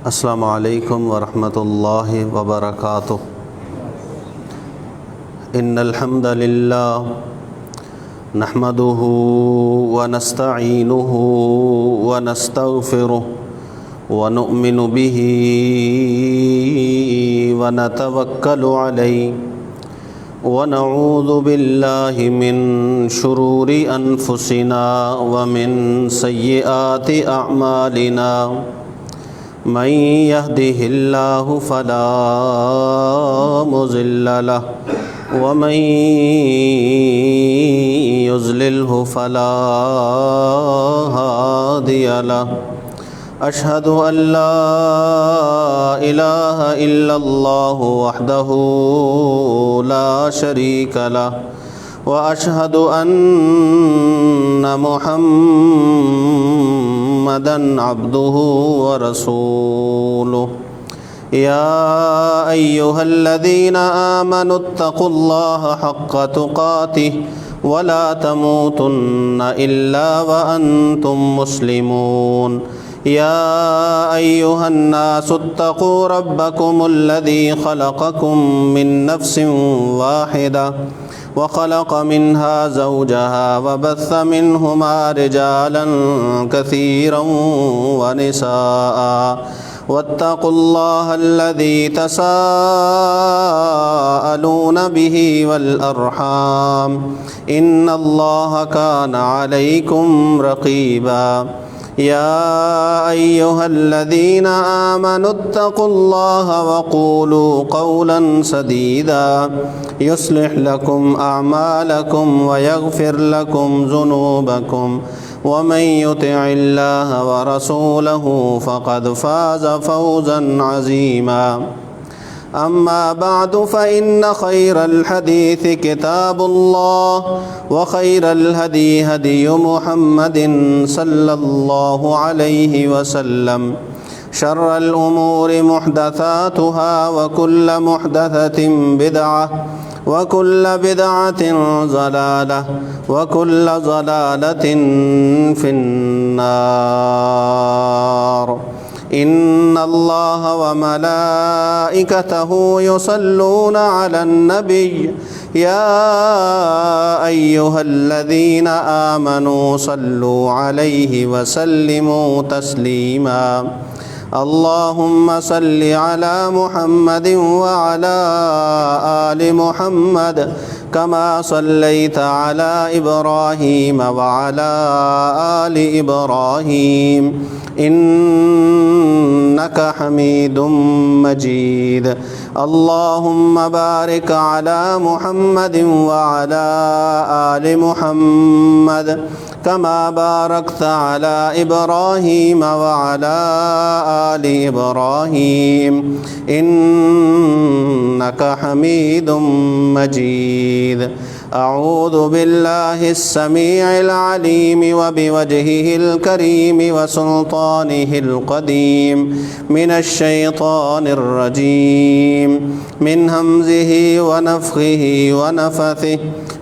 السلام علیکم ورحمۃ اللہ وبرکاتہ۔ ان الحمد للہ نحمده ونستعینه ونستغفره ونؤمن به ونتوکل علیہ ونعوذ باللہ من شرور انفسنا ومن سیئات اعمالنا من يهده الله فلا مضل له ومن يضلله فلا هادي له أشهد أن لا إله إلا الله وحده لا شريك له وأشهد أن محمدًا عبده ورسوله يا أيها الذين آمنوا اتقوا الله حق تقاته ولا تموتن إلا وأنتم مسلمون يا أيها الناس اتقوا ربكم الذي خلقكم من نفس واحدة وخلق منها زوجها وبث منهما رجالا كثيرا ونساء واتقوا الله الذي تساءلون به والأرحام إن الله كان عليكم رقيبا يا أيها الذين آمنوا اتقوا الله وقولوا قولا سديدا يصلح لكم أعمالكم ويغفر لكم ذنوبكم ومن يطع الله ورسوله فقد فاز فوزا عظيما أما بعد فإن خير الحديث كتاب الله وخير الهدي هدي محمد صلى الله عليه وسلم شر الأمور محدثاتها وكل محدثة بدعة وكل بدعة ضلالة وكل ضلالة في النار إن الله وملائكته يصلون على النبي يا أيها الذين آمنوا صلوا عليه وسلموا تسليما اللهم صل على محمد وعلى آل محمد كما صليت على إبراهيم وعلى آل إبراهيم إنك حميد مجيد اللهم بارك على محمد وعلى آل محمد كما باركت على إبراهيم وعلى آل إبراهيم إنك حميد مجيد أعوذ بالله السميع العليم وبوجهه الكريم وسلطانه القديم من الشيطان الرجيم من همزه ونفخه ونفثه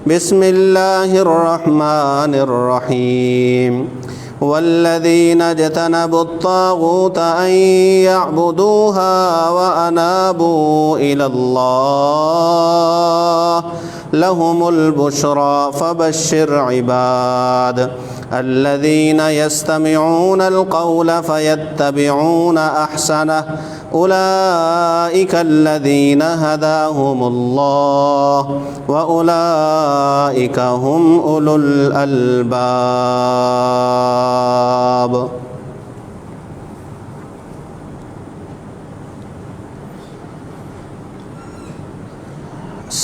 بسم الله الرحمن الرحيم والذين اجتنبوا الطاغوت أن يعبدوها وأنابوا إلى الله لهم البشرى فبشر عباد الذين يستمعون القول فيتبعون أحسنه أولئك الذين هداهم الله وأولئك هم أولو الألباب۔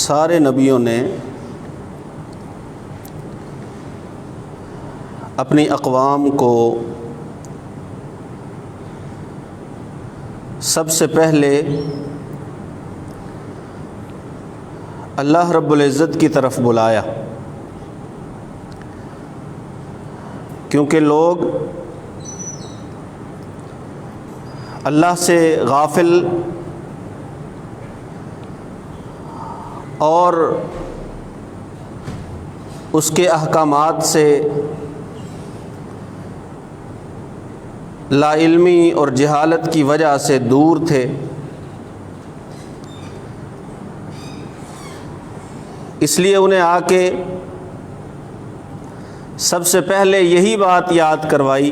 سارے نبیوں نے اپنی اقوام کو سب سے پہلے اللہ رب العزت کی طرف بلایا، کیونکہ لوگ اللہ سے غافل اور اس کے احکامات سے لا علمی اور جہالت کی وجہ سے دور تھے، اس لیے انہیں آ کے سب سے پہلے یہی بات یاد کروائی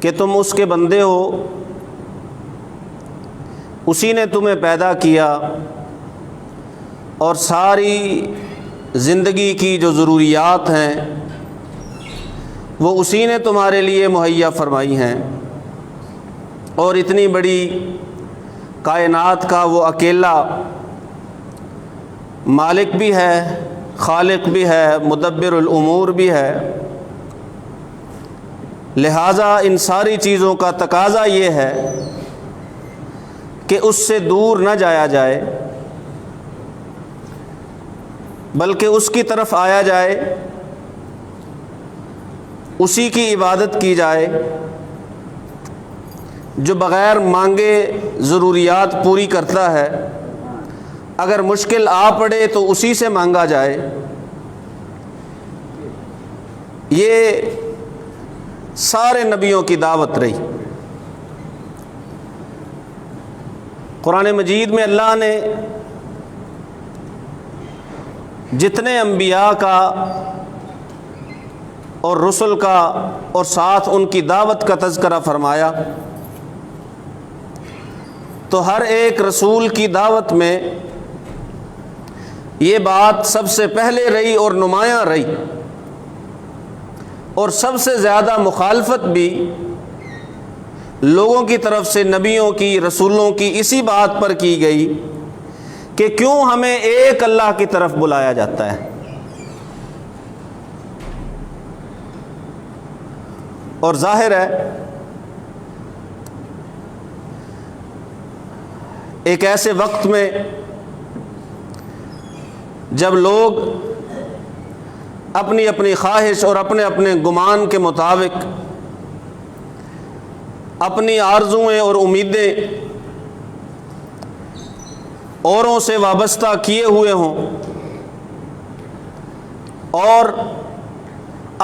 کہ تم اس کے بندے ہو، اسی نے تمہیں پیدا کیا اور ساری زندگی کی جو ضروریات ہیں وہ اسی نے تمہارے لیے مہیا فرمائی ہیں، اور اتنی بڑی کائنات کا وہ اکیلا مالک بھی ہے، خالق بھی ہے، مدبر الامور بھی ہے، لہٰذا ان ساری چیزوں کا تقاضا یہ ہے کہ اس سے دور نہ جایا جائے بلکہ اس کی طرف آیا جائے، اسی کی عبادت کی جائے جو بغیر مانگے ضروریات پوری کرتا ہے، اگر مشکل آ پڑے تو اسی سے مانگا جائے۔ یہ سارے نبیوں کی دعوت رہی۔ قرآن مجید میں اللہ نے جتنے انبیاء کا اور رسل کا اور ساتھ ان کی دعوت کا تذکرہ فرمایا تو ہر ایک رسول کی دعوت میں یہ بات سب سے پہلے رہی اور نمایاں رہی، اور سب سے زیادہ مخالفت بھی لوگوں کی طرف سے نبیوں کی، رسولوں کی اسی بات پر کی گئی کہ کیوں ہمیں ایک اللہ کی طرف بلایا جاتا ہے، اور ظاہر ہے ایک ایسے وقت میں جب لوگ اپنی اپنی خواہش اور اپنے اپنے گمان کے مطابق اپنی آرزوئیں اور امیدیں اوروں سے وابستہ کیے ہوئے ہوں اور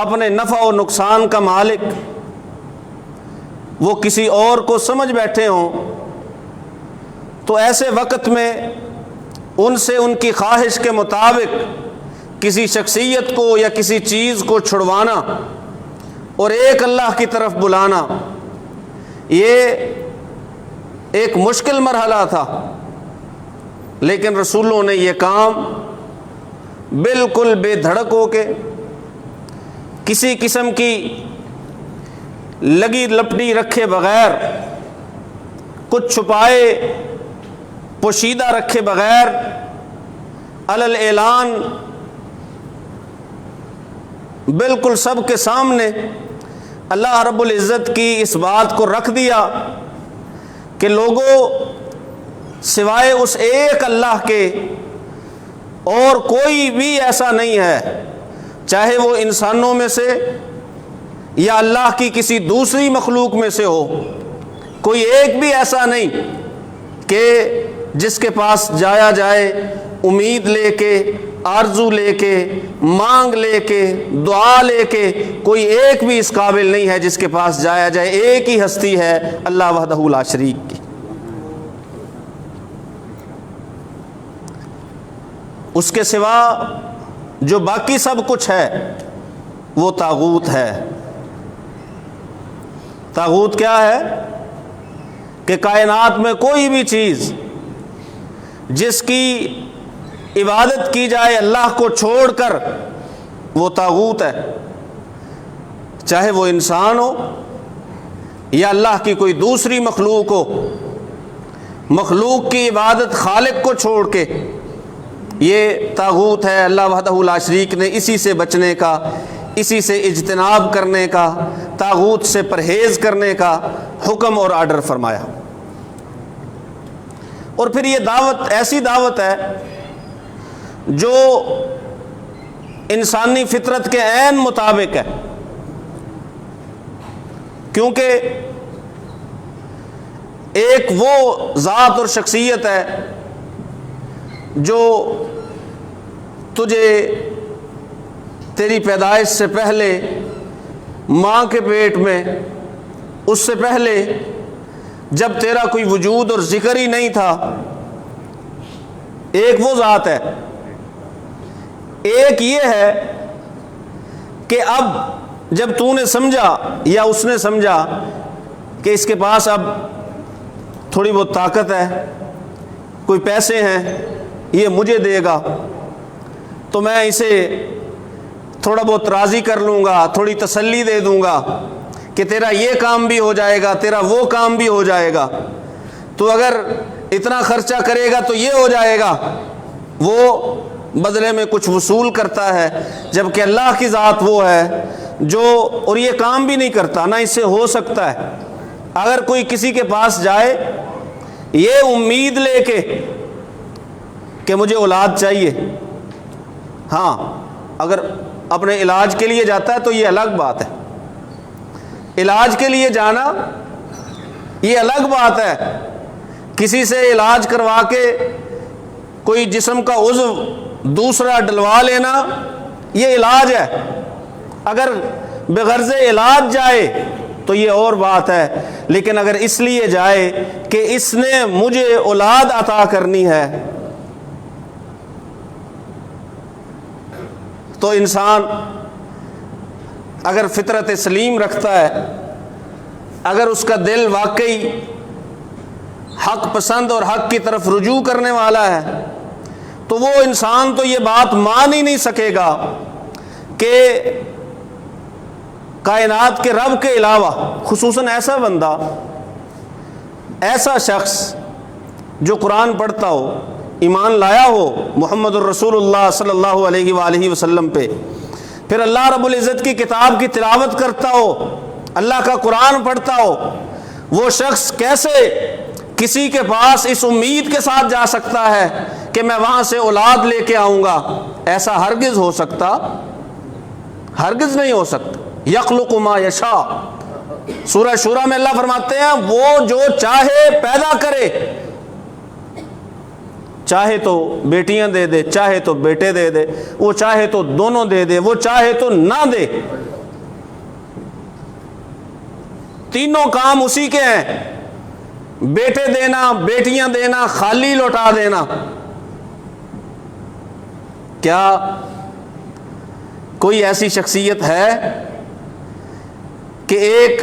اپنے نفع و نقصان کا مالک وہ کسی اور کو سمجھ بیٹھے ہوں، تو ایسے وقت میں ان سے ان کی خواہش کے مطابق کسی شخصیت کو یا کسی چیز کو چھڑوانا اور ایک اللہ کی طرف بلانا، یہ ایک مشکل مرحلہ تھا، لیکن رسولوں نے یہ کام بالکل بے دھڑک ہو کے، کسی قسم کی لگی لپٹی رکھے بغیر، کچھ چھپائے پوشیدہ رکھے بغیر، علل اعلان بالکل سب کے سامنے اللہ رب العزت کی اس بات کو رکھ دیا کہ لوگوں سوائے اس ایک اللہ کے اور کوئی بھی ایسا نہیں ہے، چاہے وہ انسانوں میں سے یا اللہ کی کسی دوسری مخلوق میں سے ہو، کوئی ایک بھی ایسا نہیں کہ جس کے پاس جایا جائے امید لے کے، آرزو لے کے، مانگ لے کے، دعا لے کے، کوئی ایک بھی اس قابل نہیں ہے جس کے پاس جایا جائے۔ ایک ہی ہستی ہے، اللہ وحدہ لا شریک کی۔ اس کے سوا جو باقی سب کچھ ہے وہ طاغوت ہے۔ طاغوت کیا ہے؟ کہ کائنات میں کوئی بھی چیز جس کی عبادت کی جائے اللہ کو چھوڑ کر، وہ طاغوت ہے، چاہے وہ انسان ہو یا اللہ کی کوئی دوسری مخلوق ہو۔ مخلوق کی عبادت خالق کو چھوڑ کے یہ طاغوت ہے۔ اللہ وحدہ لا شریک نے اسی سے بچنے کا، اسی سے اجتناب کرنے کا، طاغوت سے پرہیز کرنے کا حکم اور آرڈر فرمایا۔ اور پھر یہ دعوت ایسی دعوت ہے جو انسانی فطرت کے عین مطابق ہے، کیونکہ ایک وہ ذات اور شخصیت ہے جو تجھے تیری پیدائش سے پہلے ماں کے پیٹ میں، اس سے پہلے جب تیرا کوئی وجود اور ذکر ہی نہیں تھا، ایک وہ ذات ہے، ایک یہ ہے کہ اب جب تو نے سمجھا یا اس نے سمجھا کہ اس کے پاس اب تھوڑی بہت طاقت ہے، کوئی پیسے ہیں، یہ مجھے دے گا تو میں اسے تھوڑا بہت راضی کر لوں گا، تھوڑی تسلی دے دوں گا کہ تیرا یہ کام بھی ہو جائے گا، تیرا وہ کام بھی ہو جائے گا، تو اگر اتنا خرچہ کرے گا تو یہ ہو جائے گا، وہ بدلے میں کچھ وصول کرتا ہے، جبکہ اللہ کی ذات وہ ہے جو، اور یہ کام بھی نہیں کرتا، نہ اس سے ہو سکتا ہے۔ اگر کوئی کسی کے پاس جائے یہ امید لے کے کہ مجھے اولاد چاہیے، ہاں اگر اپنے علاج کے لیے جاتا ہے تو یہ الگ بات ہے، علاج کے لیے جانا یہ الگ بات ہے، کسی سے علاج کروا کے کوئی جسم کا عضو دوسرا ڈلوا لینا یہ علاج ہے، اگر بغرض علاج جائے تو یہ اور بات ہے، لیکن اگر اس لیے جائے کہ اس نے مجھے اولاد عطا کرنی ہے تو انسان اگر فطرت سلیم رکھتا ہے، اگر اس کا دل واقعی حق پسند اور حق کی طرف رجوع کرنے والا ہے تو وہ انسان تو یہ بات مان ہی نہیں سکے گا کہ کائنات کے رب کے علاوہ، خصوصاً ایسا بندہ، ایسا شخص جو قرآن پڑھتا ہو، ایمان لایا ہو محمد الرسول اللہ صلی اللہ علیہ وآلہ وسلم پہ، پھر اللہ رب العزت کی کتاب کی تلاوت کرتا ہو، اللہ کا قرآن پڑھتا ہو، وہ شخص کیسے کسی کے پاس اس امید کے ساتھ جا سکتا ہے کہ میں وہاں سے اولاد لے کے آؤں گا؟ ایسا ہرگز ہو سکتا، ہرگز نہیں ہو سکتا۔ یخلق ما یشاء، سورہ شورى میں اللہ فرماتے ہیں وہ جو چاہے پیدا کرے، چاہے تو بیٹیاں دے دے، چاہے تو بیٹے دے دے، وہ چاہے تو دونوں دے دے، وہ چاہے تو نہ دے، تینوں کام اسی کے ہیں، بیٹے دینا، بیٹیاں دینا، خالی لوٹا دینا۔ کیا کوئی ایسی شخصیت ہے کہ ایک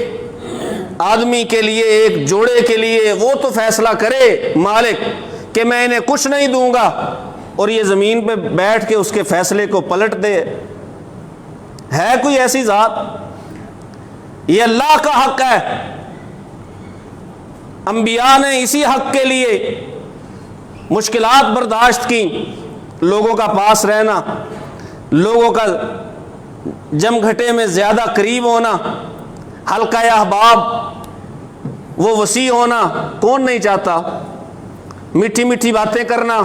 آدمی کے لیے، ایک جوڑے کے لیے وہ تو فیصلہ کرے مالک کہ میں انہیں کچھ نہیں دوں گا، اور یہ زمین پہ بیٹھ کے اس کے فیصلے کو پلٹ دے؟ ہے کوئی ایسی ذات؟ یہ اللہ کا حق ہے، انبیاء نے اسی حق کے لیے مشکلات برداشت کی، لوگوں کا پاس رہنا، لوگوں کا جم گھٹے میں زیادہ قریب ہونا، حلقہ احباب وہ وسیع ہونا، کون نہیں چاہتا؟ میٹھی میٹھی باتیں کرنا،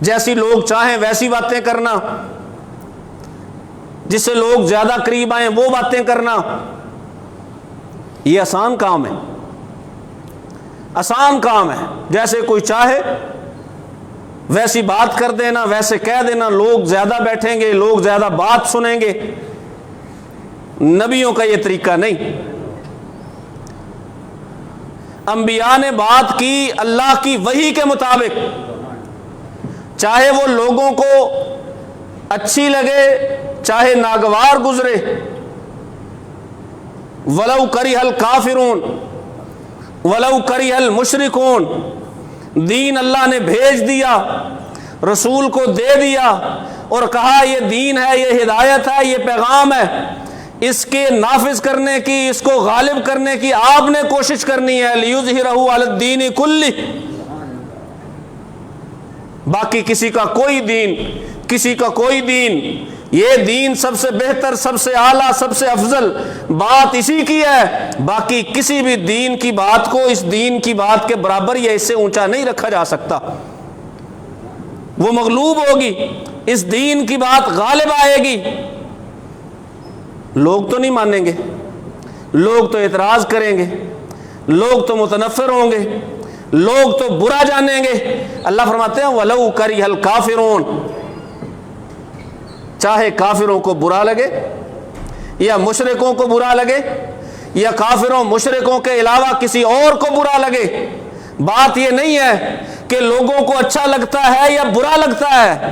جیسی لوگ چاہیں ویسی باتیں کرنا، جس سے لوگ زیادہ قریب آئیں وہ باتیں کرنا، یہ آسان کام ہے، آسان کام ہے، جیسے کوئی چاہے ویسی بات کر دینا، ویسے کہہ دینا، لوگ زیادہ بیٹھیں گے، لوگ زیادہ بات سنیں گے۔ نبیوں کا یہ طریقہ نہیں، انبیاء نے بات کی اللہ کی وحی کے مطابق، چاہے وہ لوگوں کو اچھی لگے چاہے ناگوار گزرے، وَلَوْ كَرِهَ الْكَافِرُونَ وَلَوْ كَرِهَ الْمُشْرِكُونَ، دین اللہ نے بھیج دیا، رسول کو دے دیا اور کہا یہ دین ہے، یہ ہدایت ہے، یہ پیغام ہے، اس کے نافذ کرنے کی، اس کو غالب کرنے کی آپ نے کوشش کرنی ہے، لِيُظْهِرَهُ عَلَى الدِّينِ كُلِّهِ، باقی کسی کا کوئی دین، کسی کا کوئی دین، یہ دین سب سے بہتر، سب سے اعلیٰ، سب سے افضل بات اسی کی ہے، باقی کسی بھی دین کی بات کو اس دین کی بات کے برابر یا اس سے اونچا نہیں رکھا جا سکتا، وہ مغلوب ہوگی، اس دین کی بات غالب آئے گی۔ لوگ تو نہیں مانیں گے، لوگ تو اعتراض کریں گے، لوگ تو متنفر ہوں گے، لوگ تو برا جانیں گے۔ اللہ فرماتے ہیں وَلَوْ كَرِهَ الْكَافِرُونَ، چاہے کافروں کو برا لگے یا مشرکوں کو برا لگے یا کافروں مشرکوں کے علاوہ کسی اور کو برا لگے، بات یہ نہیں ہے کہ لوگوں کو اچھا لگتا ہے یا برا لگتا ہے،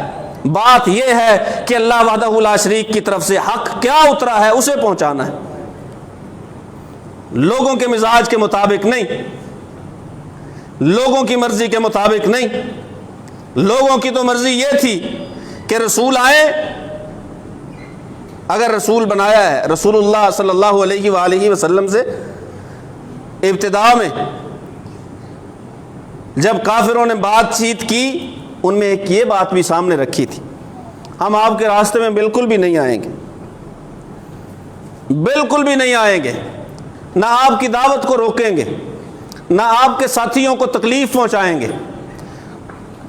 بات یہ ہے کہ اللہ وحدہ لا شریک کی طرف سے حق کیا اترا ہے اسے پہنچانا ہے، لوگوں کے مزاج کے مطابق نہیں، لوگوں کی مرضی کے مطابق نہیں۔ لوگوں کی تو مرضی یہ تھی کہ رسول آئے، اگر رسول بنایا ہے رسول اللہ صلی اللہ علیہ وآلہ وسلم سے ابتدا میں جب کافروں نے بات چیت کی، ان میں ایک یہ بات بھی سامنے رکھی تھی، ہم آپ کے راستے میں بالکل بھی نہیں آئیں گے، بالکل بھی نہیں آئیں گے، نہ آپ کی دعوت کو روکیں گے، نہ آپ کے ساتھیوں کو تکلیف پہنچائیں گے،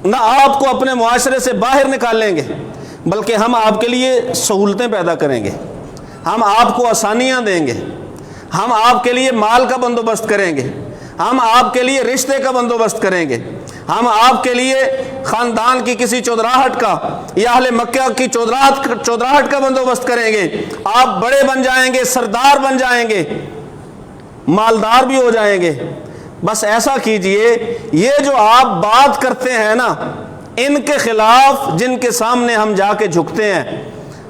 نہ آپ کو اپنے معاشرے سے باہر نکالیں گے، بلکہ ہم آپ کے لیے سہولتیں پیدا کریں گے، ہم آپ کو آسانیاں دیں گے، ہم آپ کے لیے مال کا بندوبست کریں گے، ہم آپ کے لیے رشتے کا بندوبست کریں گے، ہم آپ کے لیے خاندان کی کسی چودراہٹ کا یا اہل مکہ کی چودراہٹ کا بندوبست کریں گے، آپ بڑے بن جائیں گے، سردار بن جائیں گے، مالدار بھی ہو جائیں گے۔ بس ایسا کیجئے، یہ جو آپ بات کرتے ہیں نا، ان کے خلاف جن کے سامنے ہم جا کے جھکتے ہیں،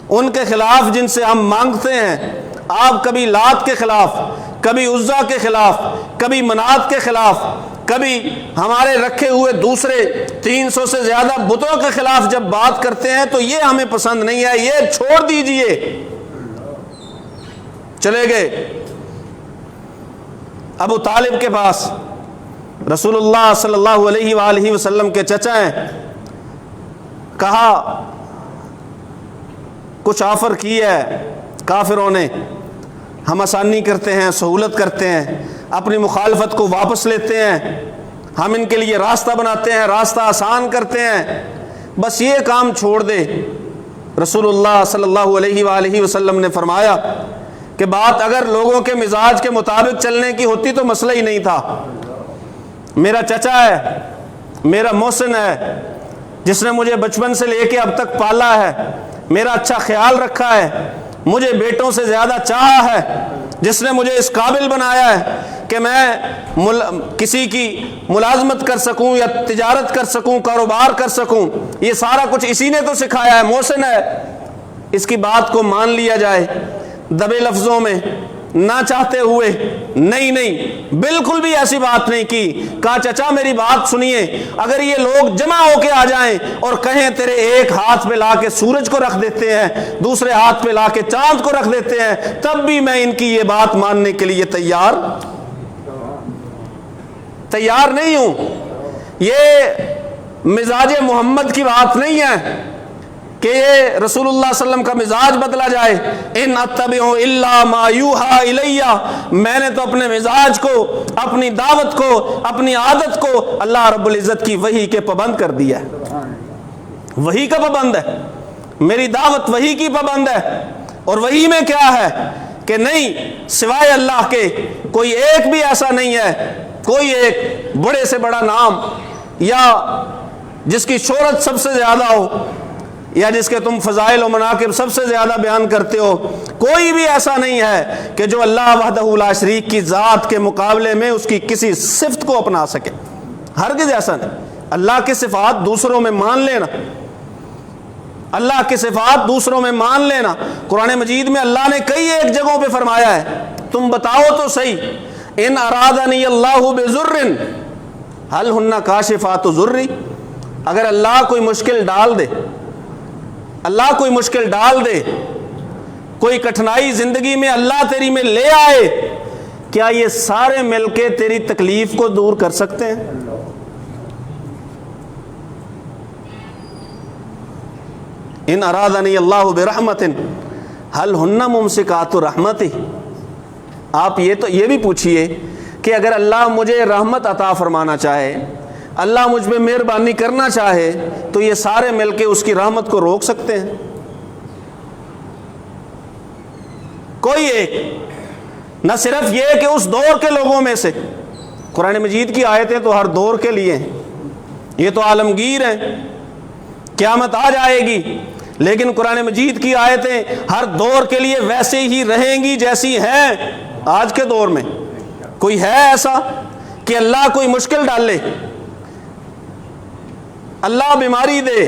ان کے خلاف جن سے ہم مانگتے ہیں، آپ کبھی لات کے خلاف، کبھی عزا کے خلاف، کبھی منات کے خلاف، کبھی ہمارے رکھے ہوئے دوسرے 300 سے زیادہ بتوں کے خلاف جب بات کرتے ہیں تو یہ ہمیں پسند نہیں ہے، یہ چھوڑ دیجئے۔ چلے گئے ابو طالب کے پاس، رسول اللہ صلی اللہ علیہ وآلہ وسلم کے چچا ہیں، کہا کچھ آفر کی ہے کافروں نے، ہم آسانی کرتے ہیں، سہولت کرتے ہیں، اپنی مخالفت کو واپس لیتے ہیں، ہم ان کے لیے راستہ بناتے ہیں، راستہ آسان کرتے ہیں، بس یہ کام چھوڑ دے۔ رسول اللہ صلی اللہ علیہ وآلہ وسلم نے فرمایا کہ بات اگر لوگوں کے مزاج کے مطابق چلنے کی ہوتی تو مسئلہ ہی نہیں تھا۔ میرا چچا ہے، میرا محسن ہے، جس نے مجھے بچپن سے لے کے اب تک پالا ہے، میرا اچھا خیال رکھا ہے، مجھے بیٹوں سے زیادہ چاہا ہے، جس نے مجھے اس قابل بنایا ہے کہ میں کسی کی ملازمت کر سکوں یا تجارت کر سکوں، کاروبار کر سکوں، یہ سارا کچھ اسی نے تو سکھایا ہے، محسن ہے، اس کی بات کو مان لیا جائے۔ دبے لفظوں میں، نہ چاہتے ہوئے، نہیں بالکل بھی ایسی بات نہیں کی، کہا چچا میری بات سنیے، اگر یہ لوگ جمع ہو کے آ جائیں اور کہیں تیرے ایک ہاتھ پہ لا کے سورج کو رکھ دیتے ہیں، دوسرے ہاتھ پہ لا کے چاند کو رکھ دیتے ہیں، تب بھی میں ان کی یہ بات ماننے کے لیے تیار نہیں ہوں۔ یہ مزاج محمد کی بات نہیں ہے کہ یہ رسول اللہ صلی اللہ علیہ وسلم کا مزاج بدلا جائے۔ ان اتبع الا ما یوحى الی، میں نے تو اپنے مزاج کو، اپنی دعوت کو، اپنی عادت کو اللہ رب العزت کی وحی کے پابند کر دیا ہے، وحی کا پابند ہے، میری دعوت وحی کی پابند ہے۔ اور وحی میں کیا ہے کہ نہیں، سوائے اللہ کے کوئی ایک بھی ایسا نہیں ہے، کوئی ایک بڑے سے بڑا نام یا جس کی شہرت سب سے زیادہ ہو یا جس کے تم فضائل و مناقب سب سے زیادہ بیان کرتے ہو، کوئی بھی ایسا نہیں ہے کہ جو اللہ وحدہ لا شریک کی ذات کے مقابلے میں اس کی کسی صفت کو اپنا سکے، ہرگز ایسا نہیں۔ اللہ کی صفات دوسروں میں مان لینا، اللہ کی صفات دوسروں میں مان لینا، قرآن مجید میں اللہ نے کئی ایک جگہوں پہ فرمایا ہے، تم بتاؤ تو صحیح، ان ارادنی اللہ بضر هل ہن کاشفات ضری، اگر اللہ کوئی مشکل ڈال دے، اللہ کوئی مشکل ڈال دے، کوئی کٹھنائی زندگی میں اللہ تیری میں لے آئے، کیا یہ سارے مل کے تیری تکلیف کو دور کر سکتے ہیں؟ ان ارادنی اللہ برحمت هل ہن ممسکات رحمتہ، آپ یہ بھی پوچھئے کہ اگر اللہ مجھے رحمت عطا فرمانا چاہے، اللہ مجھ پہ مہربانی کرنا چاہے، تو یہ سارے مل کے اس کی رحمت کو روک سکتے ہیں؟ کوئی ایک، نہ صرف یہ کہ اس دور کے لوگوں میں سے، قرآن مجید کی آیتیں تو ہر دور کے لیے ہیں، یہ تو عالمگیر ہیں، قیامت آ جائے گی، لیکن قرآن مجید کی آیتیں ہر دور کے لیے ویسے ہی رہیں گی جیسی ہیں آج کے دور میں۔ کوئی ہے ایسا کہ اللہ کوئی مشکل ڈال لے، اللہ بیماری دے،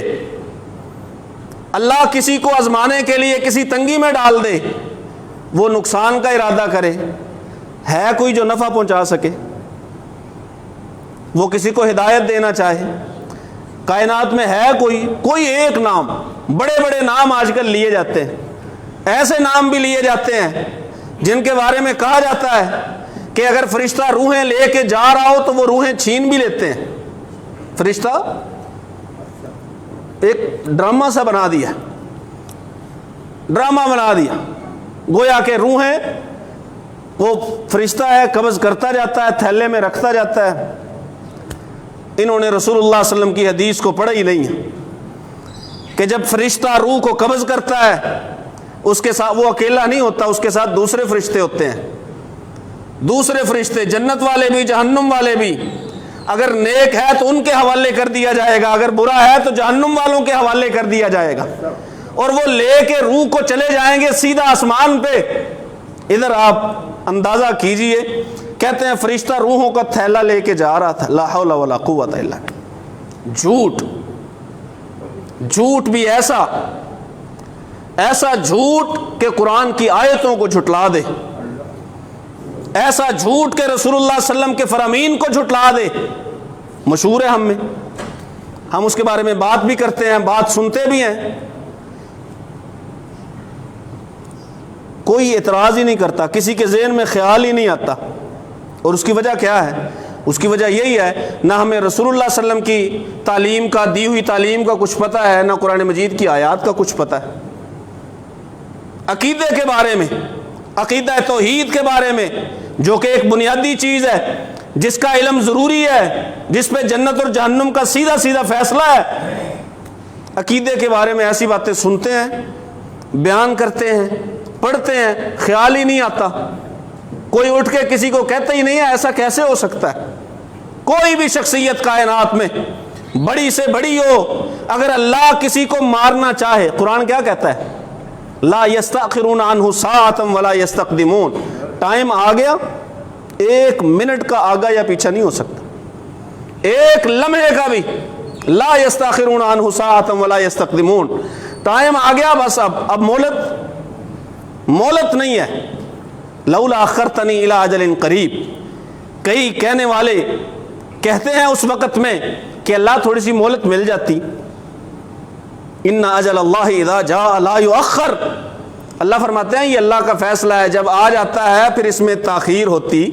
اللہ کسی کو آزمانے کے لیے کسی تنگی میں ڈال دے، وہ نقصان کا ارادہ کرے؟ ہے کوئی جو نفع پہنچا سکے؟ وہ کسی کو ہدایت دینا چاہے؟ کائنات میں ہے کوئی ایک نام؟ بڑے بڑے نام آج کل لیے جاتے ہیں، ایسے نام بھی لیے جاتے ہیں جن کے بارے میں کہا جاتا ہے کہ اگر فرشتہ روحیں لے کے جا رہا ہو تو وہ روحیں چھین بھی لیتے ہیں۔ فرشتہ ایک ڈرامہ سا بنا دیا، ڈرامہ بنا دیا، گویا کہ روحیں وہ فرشتہ ہے قبض کرتا جاتا ہے، تھیلے میں رکھتا جاتا ہے۔ انہوں نے رسول اللہ صلی اللہ علیہ وسلم کی حدیث کو پڑھا ہی نہیں ہے کہ جب فرشتہ روح کو قبض کرتا ہے اس کے ساتھ وہ اکیلا نہیں ہوتا، اس کے ساتھ دوسرے فرشتے ہوتے ہیں، دوسرے فرشتے، جنت والے بھی جہنم والے بھی۔ اگر نیک ہے تو ان کے حوالے کر دیا جائے گا، اگر برا ہے تو جہنم والوں کے حوالے کر دیا جائے گا، اور وہ لے کے روح کو چلے جائیں گے سیدھا آسمان پہ۔ ادھر آپ اندازہ کیجئے، کہتے ہیں فرشتہ روحوں کا تھیلا لے کے جا رہا تھا، لا حول ولا قوت الا باللہ۔ جھوٹ بھی ایسا جھوٹ کہ قرآن کی آیتوں کو جھٹلا دے، ایسا جھوٹ کہ رسول اللہ صلی اللہ علیہ وسلم کے فرامین کو جھٹلا دے۔ مشہور ہے ہم اس کے بارے میں بات بھی کرتے ہیں، بات سنتے بھی ہیں، کوئی اعتراض ہی نہیں کرتا، کسی کے ذہن میں خیال ہی نہیں آتا۔ اور اس کی وجہ کیا ہے؟ اس کی وجہ یہی ہے نہ ہمیں رسول اللہ صلی اللہ علیہ وسلم کی تعلیم کا، دی ہوئی تعلیم کا کچھ پتہ ہے، نہ قرآن مجید کی آیات کا کچھ پتہ ہے۔ عقیدے کے بارے میں، عقیدہ توحید کے بارے میں، جو کہ ایک بنیادی چیز ہے، جس کا علم ضروری ہے، جس پہ جنت اور جہنم کا سیدھا سیدھا فیصلہ ہے، عقیدے کے بارے میں ایسی باتیں سنتے ہیں، بیان کرتے ہیں، پڑھتے ہیں، خیال ہی نہیں آتا۔ کوئی اٹھ کے کسی کو کہتا ہی نہیں ہے ایسا کیسے ہو سکتا ہے۔ کوئی بھی شخصیت کائنات میں بڑی سے بڑی ہو، اگر اللہ کسی کو مارنا چاہے، قرآن کیا کہتا ہے؟ لا یستأخرون عنہ ساعۃ ولا یستقدمون۔ ٹائم آ گیا، ایک منٹ کا آگا یا پیچھا نہیں ہو سکتا، ایک لمحے کا بھی۔ لا یستأخرون عنہ ساعۃ ولا یستقدمون۔ ٹائم آ گیا، بس اب مہلت نہیں ہے۔ لولا اخرتنی الی اجل قریب۔ کئی کہنے والے کہتے ہیں اس وقت میں کہ اللہ تھوڑی سی مہلت مل جاتی۔ ان اجل اللہ اذا جاء لا یؤخر۔ اللہ فرماتے ہیں یہ اللہ کا فیصلہ ہے، جب آ جاتا ہے پھر اس میں تاخیر ہوتی۔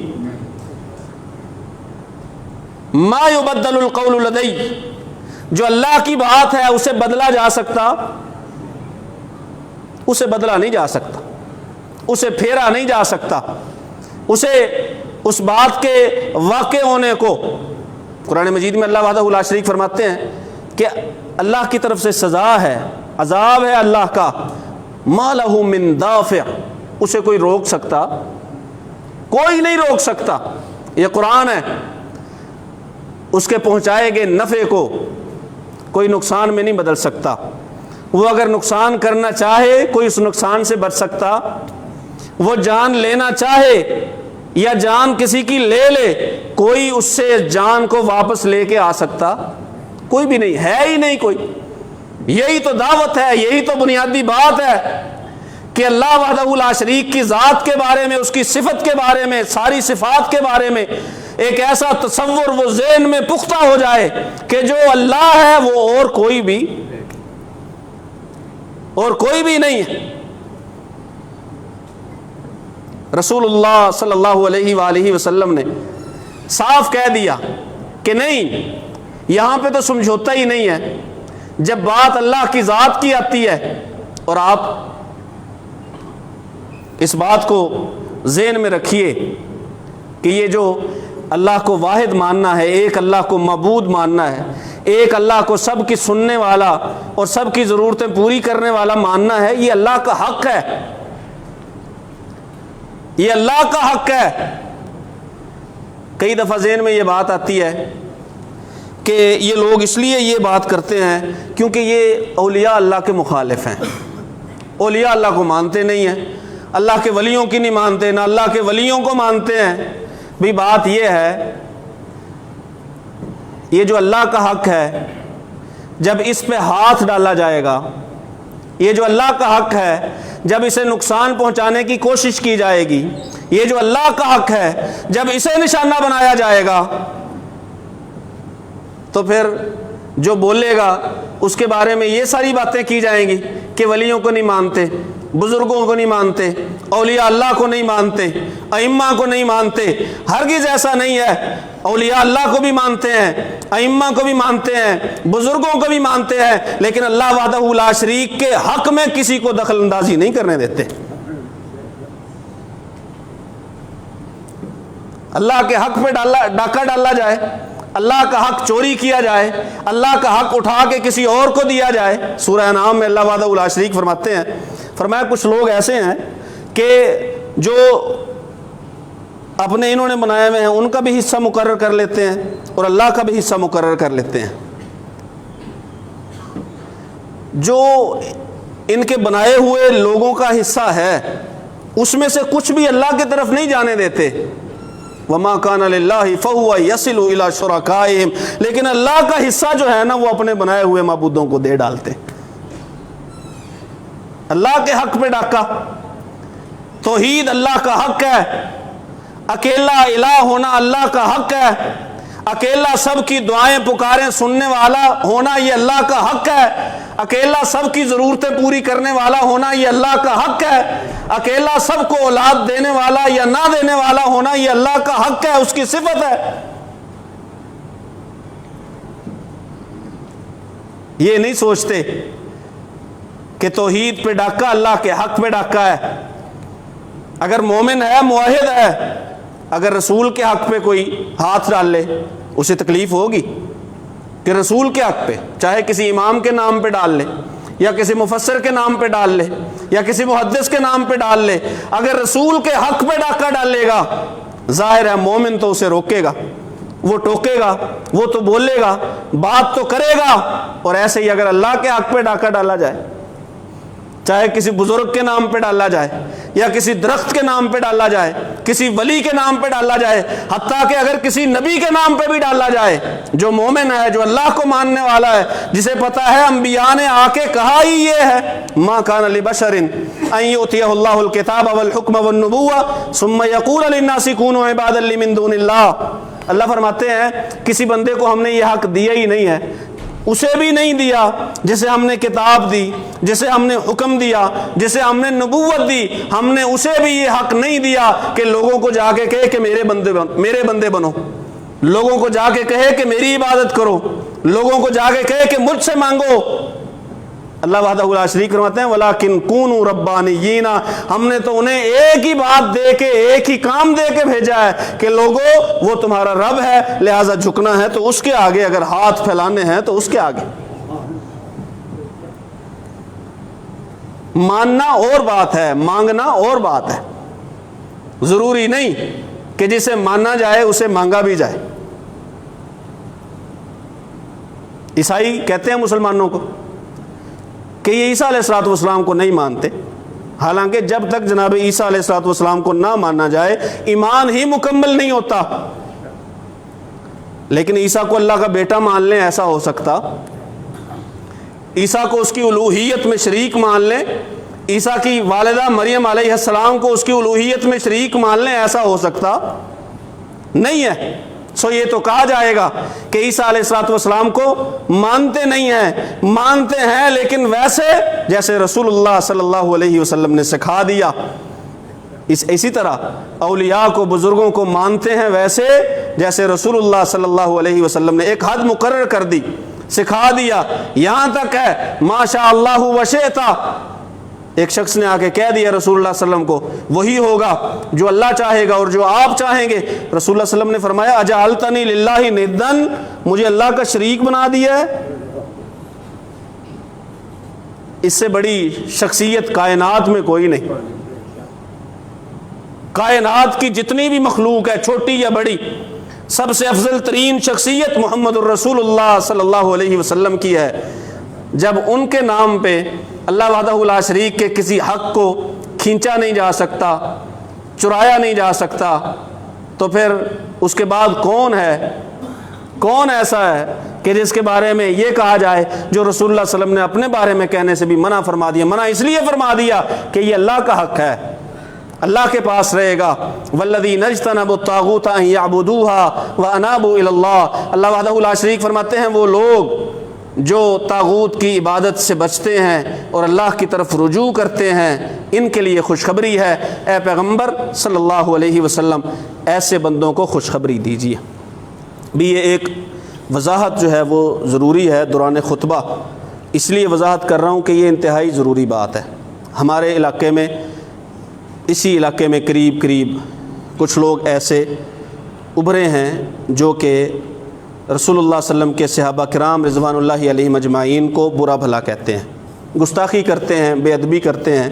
ما یبدل القول لدی۔ جو اللہ کی بات ہے اسے بدلا جا سکتا، اسے بدلا نہیں جا سکتا، اسے پھیرا نہیں جا سکتا، اسے اس بات کے واقع ہونے کو۔ قرآن مجید میں اللہ وحدہ لا شریک فرماتے ہیں کہ اللہ کی طرف سے سزا ہے، عذاب ہے اللہ کا، ما لہ من دافع۔ اسے کوئی روک سکتا؟ کوئی نہیں روک سکتا۔ یہ قرآن ہے، اس کے پہنچائے گئے نفع کو کوئی نقصان میں نہیں بدل سکتا۔ وہ اگر نقصان کرنا چاہے کوئی اس نقصان سے بچ سکتا؟ وہ جان لینا چاہے یا جان کسی کی لے لے، کوئی اس سے جان کو واپس لے کے آ سکتا؟ کوئی بھی نہیں، ہے ہی نہیں کوئی۔ یہی تو دعوت ہے، یہی تو بنیادی بات ہے کہ اللہ وحدہ لا شریک کی ذات کے بارے میں، اس کی صفت کے بارے میں، ساری صفات کے بارے میں ایک ایسا تصور وہ ذہن میں پختہ ہو جائے کہ جو اللہ ہے وہ اور کوئی بھی نہیں ہے۔ رسول اللہ صلی اللہ علیہ وآلہ وسلم نے صاف کہہ دیا کہ نہیں، یہاں پہ تو سمجھوتا ہی نہیں ہے۔ جب بات اللہ کی ذات کی آتی ہے، اور آپ اس بات کو ذہن میں رکھیے کہ یہ جو اللہ کو واحد ماننا ہے، ایک اللہ کو معبود ماننا ہے، ایک اللہ کو سب کی سننے والا اور سب کی ضرورتیں پوری کرنے والا ماننا ہے، یہ اللہ کا حق ہے، یہ اللہ کا حق ہے۔ کئی دفعہ ذہن میں یہ بات آتی ہے کہ یہ لوگ اس لیے یہ بات کرتے ہیں کیونکہ یہ اولیاء اللہ کے مخالف ہیں، اولیاء اللہ کو مانتے نہیں ہیں، اللہ کے ولیوں کی نہیں مانتے، نہ اللہ کے ولیوں کو مانتے ہیں۔ بھی بات یہ ہے، یہ جو اللہ کا حق ہے جب اس پہ ہاتھ ڈالا جائے گا، یہ جو اللہ کا حق ہے جب اسے نقصان پہنچانے کی کوشش کی جائے گی، یہ جو اللہ کا حق ہے جب اسے نشانہ بنایا جائے گا، تو پھر جو بولے گا اس کے بارے میں یہ ساری باتیں کی جائیں گی کہ ولیوں کو نہیں مانتے، بزرگوں کو نہیں مانتے، اولیاء اللہ کو نہیں مانتے، ائمہ کو نہیں مانتے۔ ہرگز ایسا نہیں ہے، اولیاء اللہ کو بھی مانتے ہیں، ائمہ کو بھی مانتے ہیں، بزرگوں کو بھی مانتے ہیں، لیکن اللہ وحدہ لا شریک کے حق میں کسی کو دخل اندازی نہیں کرنے دیتے۔ اللہ کے حق پہ ڈاکہ ڈالا جائے، اللہ کا حق چوری کیا جائے، اللہ کا حق اٹھا کے کسی اور کو دیا جائے۔ سورہ انعام میں اللہ وحدہ لا شریک فرماتے ہیں، فرمایا کچھ لوگ ایسے ہیں کہ جو اپنے انہوں نے بنائے ہوئے ہیں ان کا بھی حصہ مقرر کر لیتے ہیں اور اللہ کا بھی حصہ مقرر کر لیتے ہیں۔ جو ان کے بنائے ہوئے لوگوں کا حصہ ہے اس میں سے کچھ بھی اللہ کی طرف نہیں جانے دیتے۔ وَمَا كَانَ لِلَّهِ فَهُوَ يَصِلُ إِلَىٰ شُرَكَائِهِمْ، لیکن اللہ کا حصہ جو ہے نا وہ اپنے بنائے ہوئے معبودوں کو دے ڈالتے۔ اللہ کے حق پہ ڈاکہ، توحید اللہ کا حق ہے، اکیلا الہ ہونا اللہ کا حق ہے، اکیلا سب کی دعائیں پکاریں سننے والا ہونا یہ اللہ کا حق ہے، اکیلا سب کی ضرورتیں پوری کرنے والا ہونا یہ اللہ کا حق ہے، اکیلا سب کو اولاد دینے والا یا نہ دینے والا ہونا یہ اللہ کا حق ہے، اس کی صفت ہے۔ یہ نہیں سوچتے کہ توحید پہ ڈاکہ اللہ کے حق پہ ڈاکہ ہے۔ اگر مومن ہے، موحد ہے، اگر رسول کے حق پہ کوئی ہاتھ ڈال لے اسے تکلیف ہوگی کہ رسول کے حق پہ، چاہے کسی امام کے نام پہ ڈال لے یا کسی مفسر کے نام پہ ڈال لے یا کسی محدث کے نام پہ ڈال لے، اگر رسول کے حق پہ ڈاکہ ڈالے گا ظاہر ہے مومن تو اسے روکے گا، وہ ٹوکے گا، وہ تو بولے گا، بات تو کرے گا۔ اور ایسے ہی اگر اللہ کے حق پہ ڈاکہ ڈالا جائے، چاہے کسی بزرگ کے نام پہ ڈالا جائے یا کسی درخت کے نام پہ ڈالا جائے، کسی ولی کے نام پہ ڈالا جائے، حتیٰ کہ اگر کسی نبی کے نام پہ بھی ڈالا جائے، جو مومن ہے، جو اللہ کو ماننے والا ہے، جسے پتا ہے انبیاء نے آ کے کہا ہی یہ ہے، ما کان لبشر ان یؤتیہ اللہ الکتاب والحکم والنبوۃ ثم یقول للناس کونوا عبادا لی من دون اللہ۔ اللہ فرماتے ہیں کسی بندے کو ہم نے یہ حق دیا ہی نہیں ہے، اسے بھی نہیں دیا جسے ہم نے کتاب دی، جسے ہم نے حکم دیا، جسے ہم نے نبوت دی، ہم نے اسے بھی یہ حق نہیں دیا کہ لوگوں کو جا کے کہے کہ میرے بندے بنو، لوگوں کو جا کے کہے کہ میری عبادت کرو، لوگوں کو جا کے کہے کہ مجھ سے مانگو۔ اللہ وحدہ لا شریک فرماتے ہیں وَلَٰكِن كُونُوا رَبَّانِيِّينَ، ہم نے تو انہیں ایک ہی بات دے کے، ایک ہی کام دے کے بھیجا ہے کہ لوگوں وہ تمہارا رب ہے، لہٰذا جھکنا ہے تو اس کے آگے، اگر ہاتھ پھیلانے ہیں تو اس کے آگے۔ ماننا اور بات ہے، مانگنا اور بات ہے۔ ضروری نہیں کہ جسے مانا جائے اسے مانگا بھی جائے۔ عیسائی کہتے ہیں مسلمانوں کو کہ یہ عیسیٰ علیہ الصلوۃ والسلام کو نہیں مانتے، حالانکہ جب تک جناب عیسیٰ علیہ الصلوۃ والسلام کو نہ مانا جائے ایمان ہی مکمل نہیں ہوتا۔ لیکن عیسیٰ کو اللہ کا بیٹا مان لیں، ایسا ہو سکتا؟ عیسیٰ کو اس کی الوہیت میں شریک مان لیں، عیسیٰ کی والدہ مریم علیہ السلام کو اس کی الوہیت میں شریک مان لیں، ایسا ہو سکتا؟ نہیں ہے۔ سو یہ تو کہا جائے گا کہ عیسیٰ علیہ الصلوۃ والسلام کو مانتے نہیں ہیں، مانتے ہیں لیکن ویسے جیسے رسول اللہ صلی اللہ علیہ وسلم نے سکھا دیا۔ اسی طرح اولیاء کو، بزرگوں کو مانتے ہیں ویسے جیسے رسول اللہ صلی اللہ علیہ وسلم نے ایک حد مقرر کر دی، سکھا دیا، یہاں تک ہے ما شاء اللہ وشئت، ایک شخص نے آ کے کہہ دیا رسول اللہ صلی اللہ علیہ وسلم کو وہی ہوگا جو اللہ چاہے گا اور جو آپ چاہیں گے۔ رسول اللہ صلی اللہ علیہ وسلم نے فرمایا اجعلتنی للہ ندن، مجھے اللہ کا شریک بنا دیا ہے۔ اس سے بڑی شخصیت کائنات میں کوئی نہیں۔ کائنات کی جتنی بھی مخلوق ہے، چھوٹی یا بڑی، سب سے افضل ترین شخصیت محمد الرسول اللہ صلی اللہ علیہ وسلم کی ہے۔ جب ان کے نام پہ اللہ وحدہ لا شریک کے کسی حق کو کھینچا نہیں جا سکتا، چرایا نہیں جا سکتا، تو پھر اس کے بعد کون ہے، کون ایسا ہے کہ جس کے بارے میں یہ کہا جائے جو رسول اللہ صلی اللہ علیہ وسلم نے اپنے بارے میں کہنے سے بھی منع فرما دیا۔ منع اس لیے فرما دیا کہ یہ اللہ کا حق ہے، اللہ کے پاس رہے گا۔ والذین اجتنبوا الطاغوت ان یعبدوها وانابوا الی اللہ، اللہ وحدہ لا شریک فرماتے ہیں وہ لوگ جو طاغوت کی عبادت سے بچتے ہیں اور اللہ کی طرف رجوع کرتے ہیں، ان کے لیے خوشخبری ہے۔ اے پیغمبر صلی اللہ علیہ وسلم ایسے بندوں کو خوشخبری دیجیے۔ بھی یہ ایک وضاحت جو ہے وہ ضروری ہے دوران خطبہ، اس لیے وضاحت کر رہا ہوں کہ یہ انتہائی ضروری بات ہے۔ ہمارے علاقے میں، اسی علاقے میں قریب کچھ لوگ ایسے ابھرے ہیں جو کہ رسول اللہ صلی اللہ علیہ وسلم کے صحابہ کرام رضوان اللہ علیہم اجمعین کو برا بھلا کہتے ہیں، گستاخی کرتے ہیں، بے ادبی کرتے ہیں۔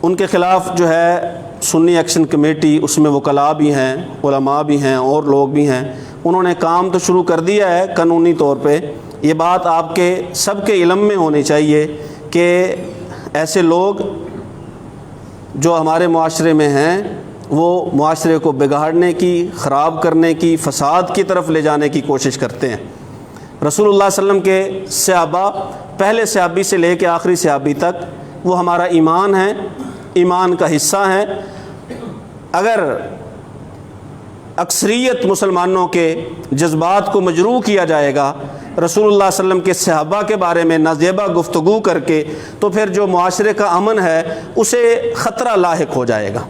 ان کے خلاف جو ہے سنی ایکشن کمیٹی، اس میں وکلاء بھی ہیں، علماء بھی ہیں اور لوگ بھی ہیں، انہوں نے کام تو شروع کر دیا ہے قانونی طور پہ۔ یہ بات آپ کے سب کے علم میں ہونی چاہیے کہ ایسے لوگ جو ہمارے معاشرے میں ہیں وہ معاشرے کو بگاڑنے کی، خراب کرنے کی، فساد کی طرف لے جانے کی کوشش کرتے ہیں۔ رسول اللہ صلی اللہ علیہ وسلم کے صحابہ، پہلے صحابی سے لے کے آخری صحابی تک، وہ ہمارا ایمان ہے، ایمان کا حصہ ہیں۔ اگر اکثریت مسلمانوں کے جذبات کو مجروح کیا جائے گا رسول اللہ صلی اللہ علیہ وسلم کے صحابہ کے بارے میں نازیبہ گفتگو کر کے، تو پھر جو معاشرے کا امن ہے اسے خطرہ لاحق ہو جائے گا۔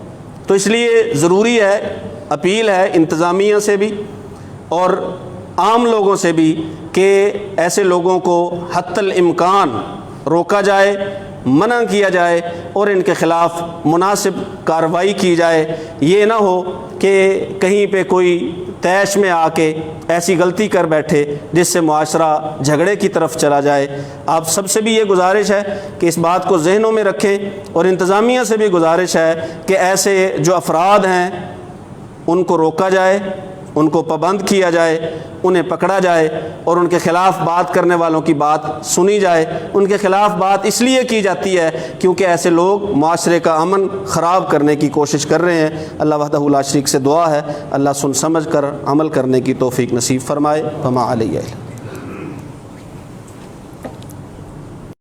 تو اس لیے ضروری ہے، اپیل ہے انتظامیہ سے بھی اور عام لوگوں سے بھی کہ ایسے لوگوں کو حتی الامکان روکا جائے، منع کیا جائے اور ان کے خلاف مناسب کارروائی کی جائے۔ یہ نہ ہو کہ کہیں پہ کوئی طیش میں آ کے ایسی غلطی کر بیٹھے جس سے معاشرہ جھگڑے کی طرف چلا جائے۔ آپ سب سے بھی یہ گزارش ہے کہ اس بات کو ذہنوں میں رکھیں، اور انتظامیہ سے بھی گزارش ہے کہ ایسے جو افراد ہیں ان کو روکا جائے، ان کو پابند کیا جائے، انہیں پکڑا جائے اور ان کے خلاف بات کرنے والوں کی بات سنی جائے۔ ان کے خلاف بات اس لیے کی جاتی ہے کیونکہ ایسے لوگ معاشرے کا امن خراب کرنے کی کوشش کر رہے ہیں۔ اللہ وحدہ لا شریک سے دعا ہے اللہ سن سمجھ کر عمل کرنے کی توفیق نصیب فرمائے۔ فما علیہ